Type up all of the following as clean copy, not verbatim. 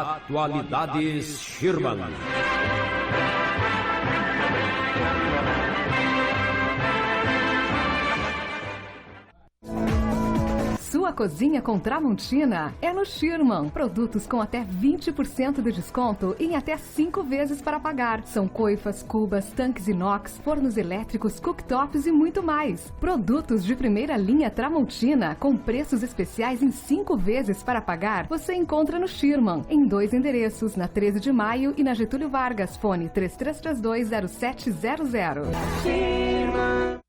Atualidades Schirman. Sua cozinha com Tramontina é no Schirman. Produtos com até 20% de desconto e em até 5 vezes para pagar. São coifas, cubas, tanques inox, fornos elétricos, cooktops e muito mais. Produtos de primeira linha Tramontina com preços especiais em 5 vezes para pagar. Você encontra no Schirman, em 2 endereços, na 13 de maio e na Getúlio Vargas. Fone 33320700.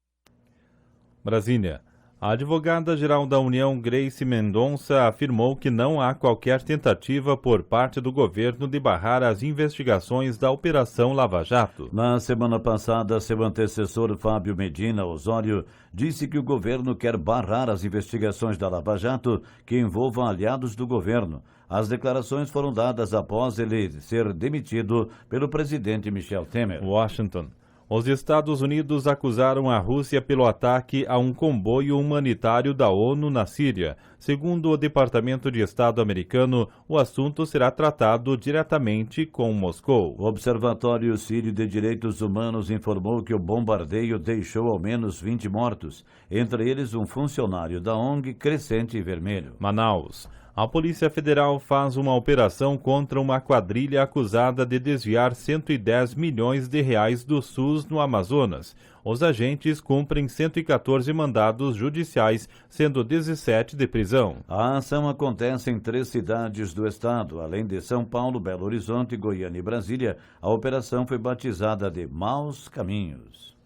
Brasília. A advogada-geral da União, Grace Mendonça, afirmou que não há qualquer tentativa por parte do governo de barrar as investigações da Operação Lava Jato. Na semana passada, seu antecessor Fábio Medina Osório disse que o governo quer barrar as investigações da Lava Jato que envolvam aliados do governo. As declarações foram dadas após ele ser demitido pelo presidente Michel Temer. Washington. Os Estados Unidos acusaram a Rússia pelo ataque a um comboio humanitário da ONU na Síria. Segundo o Departamento de Estado americano, o assunto será tratado diretamente com Moscou. O Observatório Sírio de Direitos Humanos informou que o bombardeio deixou ao menos 20 mortos, entre eles um funcionário da ONG Crescente Vermelho. Manaus. A Polícia Federal faz uma operação contra uma quadrilha acusada de desviar 110 milhões de reais do SUS no Amazonas. Os agentes cumprem 114 mandados judiciais, sendo 17 de prisão. A ação acontece em 3 cidades do estado. Além de São Paulo, Belo Horizonte, Goiânia e Brasília, a operação foi batizada de Maus Caminhos.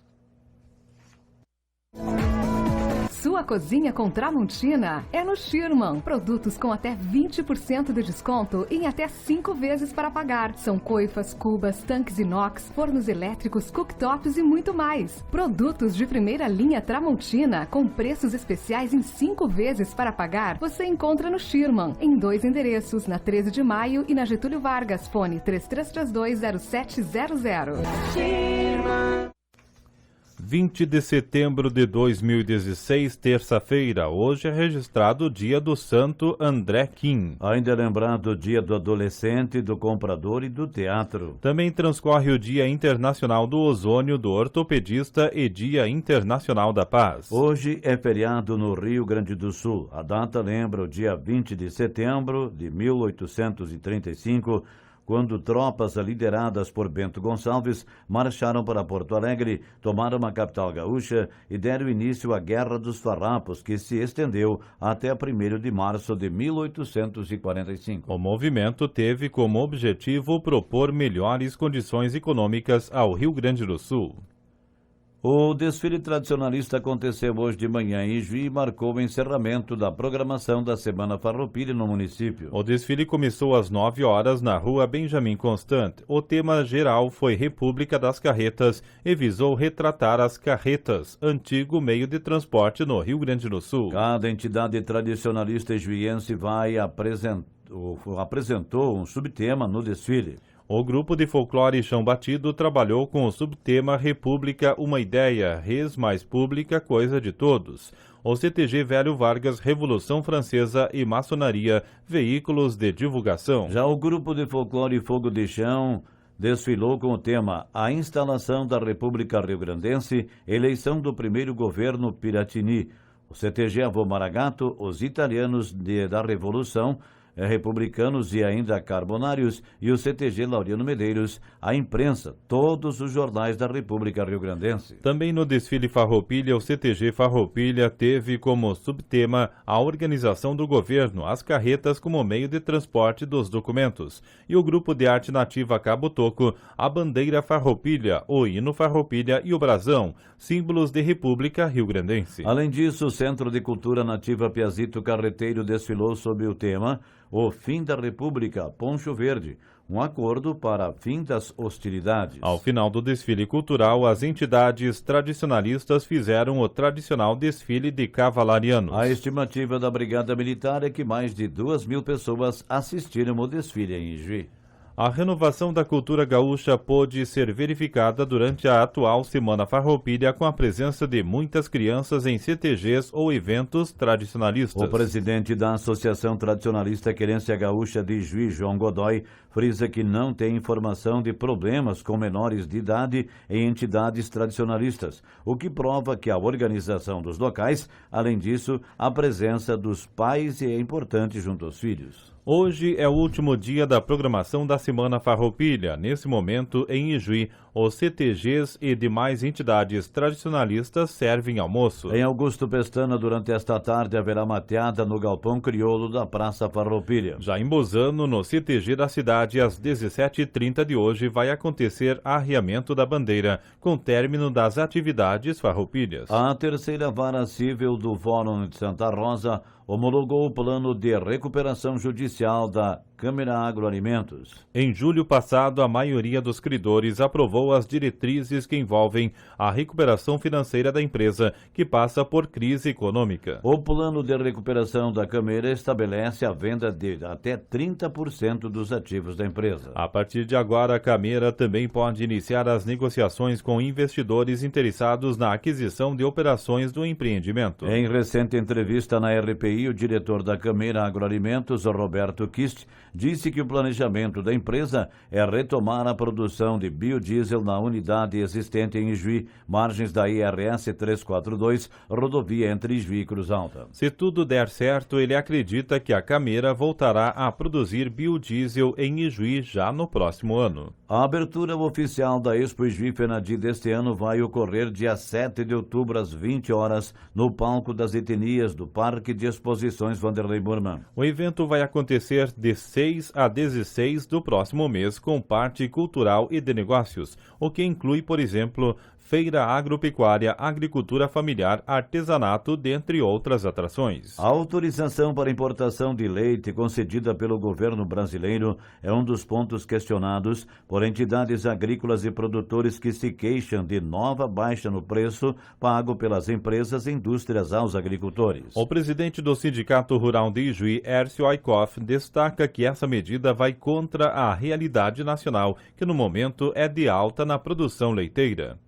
Sua cozinha com Tramontina é no Schirman. Produtos com até 20% de desconto e em até 5 vezes para pagar. São coifas, cubas, tanques inox, fornos elétricos, cooktops e muito mais. Produtos de primeira linha Tramontina com preços especiais em 5 vezes para pagar. Você encontra no Schirman, em 2 endereços, na 13 de maio e na Getúlio Vargas. Fone 33320700. Schirman. 20 de setembro de 2016, terça-feira. Hoje é registrado o dia do Santo André Kim. Ainda é lembrado o dia do adolescente, do comprador e do teatro. Também transcorre o Dia Internacional do Ozônio, do Ortopedista e Dia Internacional da Paz. Hoje é feriado no Rio Grande do Sul. A data lembra o dia 20 de setembro de 1835, quando tropas lideradas por Bento Gonçalves marcharam para Porto Alegre, tomaram a capital gaúcha e deram início à Guerra dos Farrapos, que se estendeu até 1º de março de 1845. O movimento teve como objetivo propor melhores condições econômicas ao Rio Grande do Sul. O desfile tradicionalista aconteceu hoje de manhã em Juí e marcou o encerramento da programação da Semana Farroupilha no município. O desfile começou às 9 horas na rua Benjamin Constant. O tema geral foi República das Carretas e visou retratar as carretas, antigo meio de transporte no Rio Grande do Sul. Cada entidade tradicionalista juiense apresentou um subtema no desfile. O grupo de folclore Chão Batido trabalhou com o subtema República, uma ideia, res mais pública, coisa de todos. O CTG Velho Vargas, Revolução Francesa e Maçonaria, veículos de divulgação. Já o grupo de folclore Fogo de Chão desfilou com o tema A Instalação da República Rio-Grandense, eleição do primeiro governo Piratini. O CTG Avô Maragato, os italianos da Revolução, republicanos e ainda carbonários, e o CTG Laureano Medeiros, a imprensa, todos os jornais da República Rio-Grandense. Também no desfile Farroupilha, o CTG Farroupilha teve como subtema a organização do governo, as carretas como meio de transporte dos documentos, e o grupo de arte nativa Cabo Toco, a bandeira Farroupilha, o hino Farroupilha e o brasão, símbolos de República Rio-Grandense. Além disso, o Centro de Cultura Nativa Piazito Carreteiro desfilou sob o tema O Fim da República, Poncho Verde, um acordo para fim das hostilidades. Ao final do desfile cultural, as entidades tradicionalistas fizeram o tradicional desfile de cavalarianos. A estimativa da Brigada Militar é que mais de 2.000 pessoas assistiram ao desfile em Juí. A renovação da cultura gaúcha pôde ser verificada durante a atual Semana Farroupilha com a presença de muitas crianças em CTGs ou eventos tradicionalistas. O presidente da Associação Tradicionalista Querência Gaúcha de Ijuí, João Godoy, frisa que não tem informação de problemas com menores de idade em entidades tradicionalistas, o que prova que a organização dos locais, além disso, a presença dos pais é importante junto aos filhos. Hoje é o último dia da programação da Semana Farroupilha. Nesse momento, em Ijuí, os CTGs e demais entidades tradicionalistas servem almoço. Em Augusto Pestana, durante esta tarde, haverá mateada no Galpão Crioulo da Praça Farroupilha. Já em Bozano, no CTG da cidade, às 17h30 de hoje, vai acontecer arriamento da bandeira, com término das atividades farroupilhas. A terceira vara civil do Fórum de Santa Rosa homologou o plano de recuperação judicial da Câmara Agroalimentos. Em julho passado, a maioria dos credores aprovou as diretrizes que envolvem a recuperação financeira da empresa, que passa por crise econômica. O plano de recuperação da Câmara estabelece a venda de até 30% dos ativos da empresa. A partir de agora, a Câmara também pode iniciar as negociações com investidores interessados na aquisição de operações do empreendimento. Em recente entrevista na RPI, o diretor da Câmara Agroalimentos, Roberto Kist, disse que o planejamento da empresa é retomar a produção de biodiesel na unidade existente em Ijuí, margens da IRS 342, rodovia entre Ijuí e Cruz Alta. Se tudo der certo, ele acredita que a Câmara voltará a produzir biodiesel em Ijuí já no próximo ano. A abertura oficial da Expo Ijuí Fenadi deste ano vai ocorrer dia 7 de outubro, às 20 horas, no palco das etnias do Parque de Exposições Vanderlei Burman. O evento vai acontecer de 6 a 16 do próximo mês, com parte cultural e de negócios, o que inclui, por exemplo, feira agropecuária, agricultura familiar, artesanato, dentre outras atrações. A autorização para importação de leite concedida pelo governo brasileiro é um dos pontos questionados por entidades agrícolas e produtores que se queixam de nova baixa no preço pago pelas empresas e indústrias aos agricultores. O presidente do Sindicato Rural de Ijuí, Hércio Aikoff, destaca que essa medida vai contra a realidade nacional, que no momento é de alta na produção leiteira.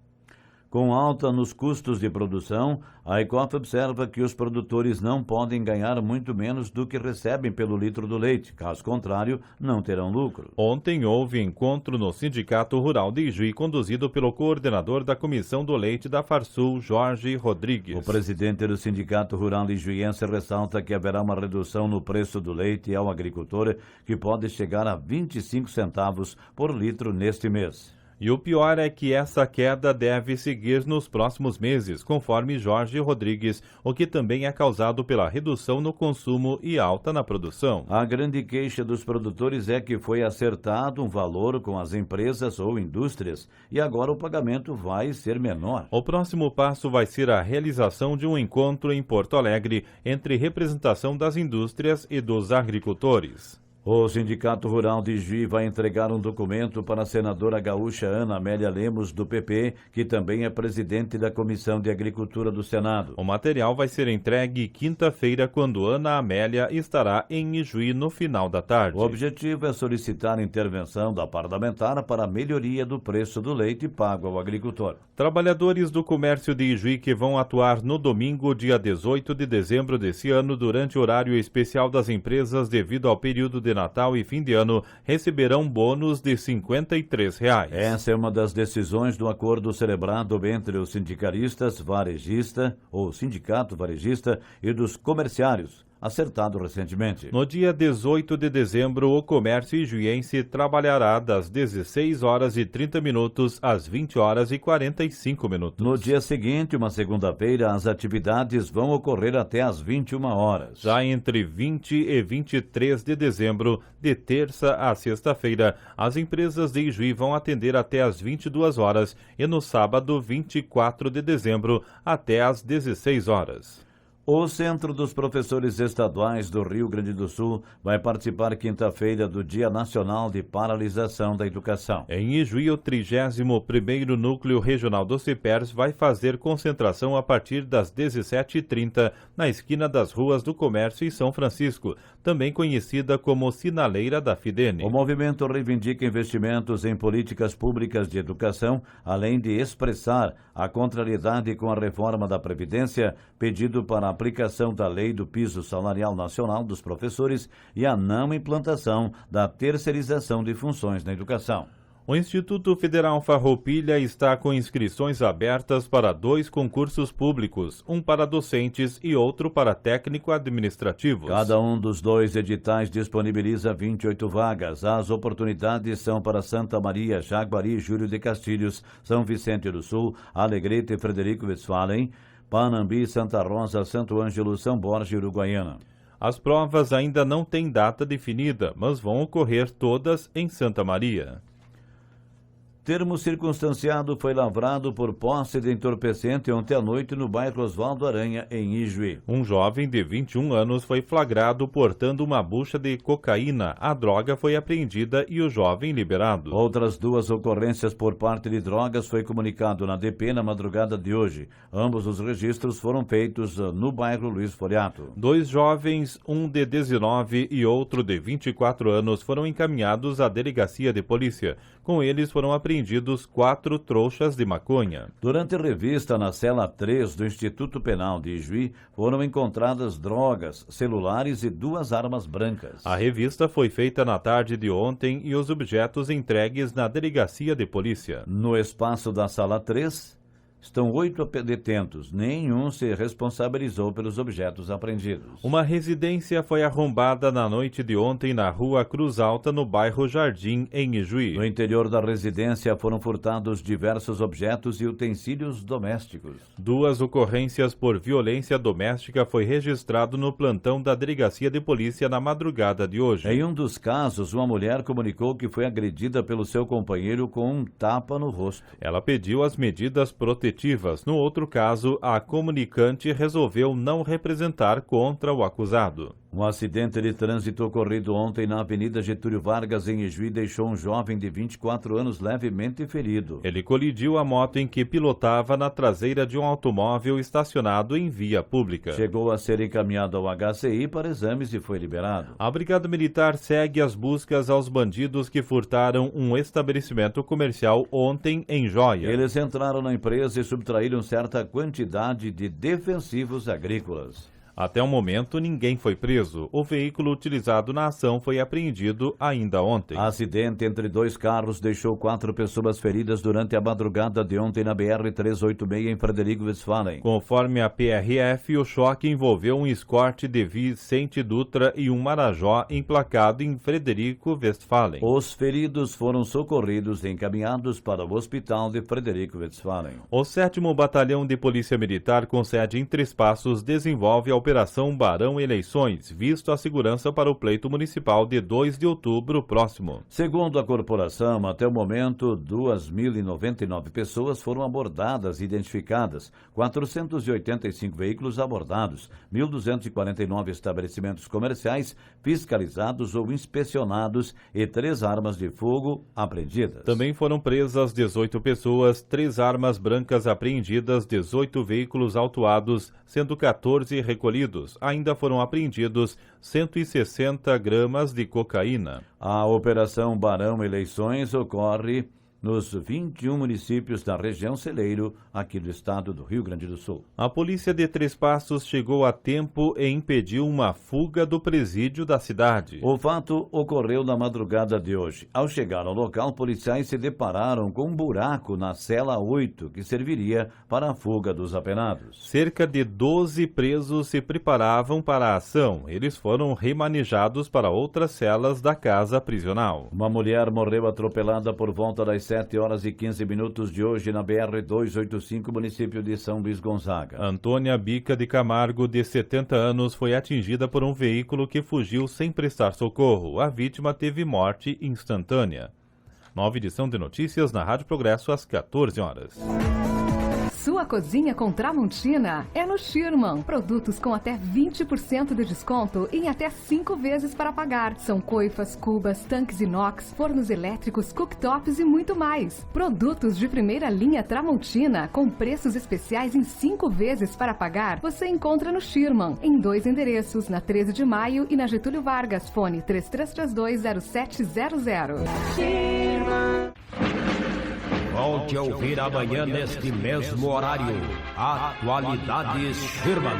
Com alta nos custos de produção, a Ecof observa que os produtores não podem ganhar muito menos do que recebem pelo litro do leite. Caso contrário, não terão lucro. Ontem houve encontro no Sindicato Rural de Ijuí, conduzido pelo coordenador da Comissão do Leite da Farsul, Jorge Rodrigues. O presidente do Sindicato Rural Ijuiense ressalta que haverá uma redução no preço do leite ao agricultor, que pode chegar a 25 centavos por litro neste mês. E o pior é que essa queda deve seguir nos próximos meses, conforme Jorge Rodrigues, o que também é causado pela redução no consumo e alta na produção. A grande queixa dos produtores é que foi acertado um valor com as empresas ou indústrias e agora o pagamento vai ser menor. O próximo passo vai ser a realização de um encontro em Porto Alegre entre representação das indústrias e dos agricultores. O Sindicato Rural de Ijuí vai entregar um documento para a senadora gaúcha Ana Amélia Lemos, do PP, que também é presidente da Comissão de Agricultura do Senado. O material vai ser entregue quinta-feira, quando Ana Amélia estará em Ijuí no final da tarde. O objetivo é solicitar a intervenção da parlamentar para a melhoria do preço do leite pago ao agricultor. Trabalhadores do comércio de Ijuí que vão atuar no domingo, dia 18 de dezembro desse ano, durante o horário especial das empresas devido ao período de Natal e fim de ano, receberão bônus de R$ 53. Essa é uma das decisões do acordo celebrado entre os sindicalistas varejista, ou sindicato varejista, e dos comerciários, acertado recentemente. No dia 18 de dezembro, o comércio ijuiense trabalhará das 16 horas e 30 minutos às 20 horas e 45 minutos. No dia seguinte, uma segunda-feira, as atividades vão ocorrer até às 21 horas. Já entre 20 e 23 de dezembro, de terça a sexta-feira, as empresas de Ijuí vão atender até às 22 horas e no sábado, 24 de dezembro, até às 16 horas. O Centro dos Professores Estaduais do Rio Grande do Sul vai participar quinta-feira do Dia Nacional de Paralisação da Educação. Em Ijuí, o 31º Núcleo Regional do CIPERS vai fazer concentração a partir das 17h30 na esquina das Ruas do Comércio e São Francisco, também conhecida como Sinaleira da Fidene. O movimento reivindica investimentos em políticas públicas de educação, além de expressar a contrariedade com a reforma da Previdência, pedido para a aplicação da Lei do Piso Salarial Nacional dos Professores e a não implantação da terceirização de funções na educação. O Instituto Federal Farroupilha está com inscrições abertas para 2 concursos públicos, um para docentes e outro para técnico-administrativos. Cada um dos 2 editais disponibiliza 28 vagas. As oportunidades são para Santa Maria, Jaguari, Júlio de Castilhos, São Vicente do Sul, Alegrete e Frederico Westphalen, Panambi, Santa Rosa, Santo Ângelo, São Borja e Uruguaiana. As provas ainda não têm data definida, mas vão ocorrer todas em Santa Maria. Termo circunstanciado foi lavrado por posse de entorpecente ontem à noite no bairro Oswaldo Aranha, em Ijuí. Um jovem de 21 anos foi flagrado portando uma bucha de cocaína. A droga foi apreendida e o jovem liberado. Outras 2 ocorrências por parte de drogas foi comunicado na DP na madrugada de hoje. Ambos os registros foram feitos no bairro Luiz Foriato. 2 jovens, um de 19 e outro de 24 anos, foram encaminhados à delegacia de polícia. Com eles foram apreendidos 4 trouxas de maconha. Durante revista na cela 3 do Instituto Penal de Ijuí, foram encontradas drogas, celulares e 2 armas brancas. A revista foi feita na tarde de ontem e os objetos entregues na delegacia de polícia. No espaço da sala 3, estão 8 detentos. Nenhum se responsabilizou pelos objetos apreendidos. Uma residência foi arrombada na noite de ontem na rua Cruz Alta, no bairro Jardim, em Ijuí. No interior da residência foram furtados diversos objetos e utensílios domésticos. 2 ocorrências por violência doméstica foi registrado no plantão da delegacia de polícia na madrugada de hoje. Em um dos casos, uma mulher comunicou que foi agredida pelo seu companheiro com um tapa no rosto. Ela pediu as medidas protetivas. No outro caso, a comunicante resolveu não representar contra o acusado. Um acidente de trânsito ocorrido ontem na Avenida Getúlio Vargas, em Ijuí, deixou um jovem de 24 anos levemente ferido. Ele colidiu a moto em que pilotava na traseira de um automóvel estacionado em via pública. Chegou a ser encaminhado ao HCI para exames e foi liberado. A Brigada Militar segue as buscas aos bandidos que furtaram um estabelecimento comercial ontem em Jóia. Eles entraram na empresa e subtraíram certa quantidade de defensivos agrícolas. Até o momento, ninguém foi preso. O veículo utilizado na ação foi apreendido ainda ontem. Acidente entre 2 carros deixou 4 pessoas feridas durante a madrugada de ontem na BR-386 em Frederico Westphalen. Conforme a PRF, o choque envolveu um Escort de Vicente Dutra e um Marajó emplacado em Frederico Westphalen. Os feridos foram socorridos e encaminhados para o hospital de Frederico Westphalen. O 7º Batalhão de Polícia Militar, com sede em Três Passos, desenvolve a Operação Barão Eleições, visto a segurança para o pleito municipal de 2 de outubro próximo. Segundo a corporação, até o momento, 2.099 pessoas foram abordadas e identificadas, 485 veículos abordados, 1.249 estabelecimentos comerciais fiscalizados ou inspecionados e 3 armas de fogo apreendidas. Também foram presas 18 pessoas, 3 armas brancas apreendidas, 18 veículos autuados, sendo 14 recolhidos. Ainda foram apreendidos 160 gramas de cocaína. A Operação Barão Eleições ocorre nos 21 municípios da região celeiro, aqui do estado do Rio Grande do Sul. A polícia de Três Passos chegou a tempo e impediu uma fuga do presídio da cidade. O fato ocorreu na madrugada de hoje. Ao chegar ao local, policiais se depararam com um buraco na cela 8, que serviria para a fuga dos apenados. Cerca de 12 presos se preparavam para a ação. Eles foram remanejados para outras celas da casa prisional. Uma mulher morreu atropelada por volta das 7h15 de hoje na BR-285, município de São Luís Gonzaga. Antônia Bica de Camargo, de 70 anos, foi atingida por um veículo que fugiu sem prestar socorro. A vítima teve morte instantânea. Nova edição de notícias na Rádio Progresso às 14 horas. Sua cozinha com Tramontina é no Schirman. Produtos com até 20% de desconto e em até 5 vezes para pagar. São coifas, cubas, tanques inox, fornos elétricos, cooktops e muito mais. Produtos de primeira linha Tramontina com preços especiais em 5 vezes para pagar você encontra no Schirman, em 2 endereços, na 13 de maio e na Getúlio Vargas. Fone 33320700. Volte a ouvir amanhã neste mesmo horário. Atualidades Schirman.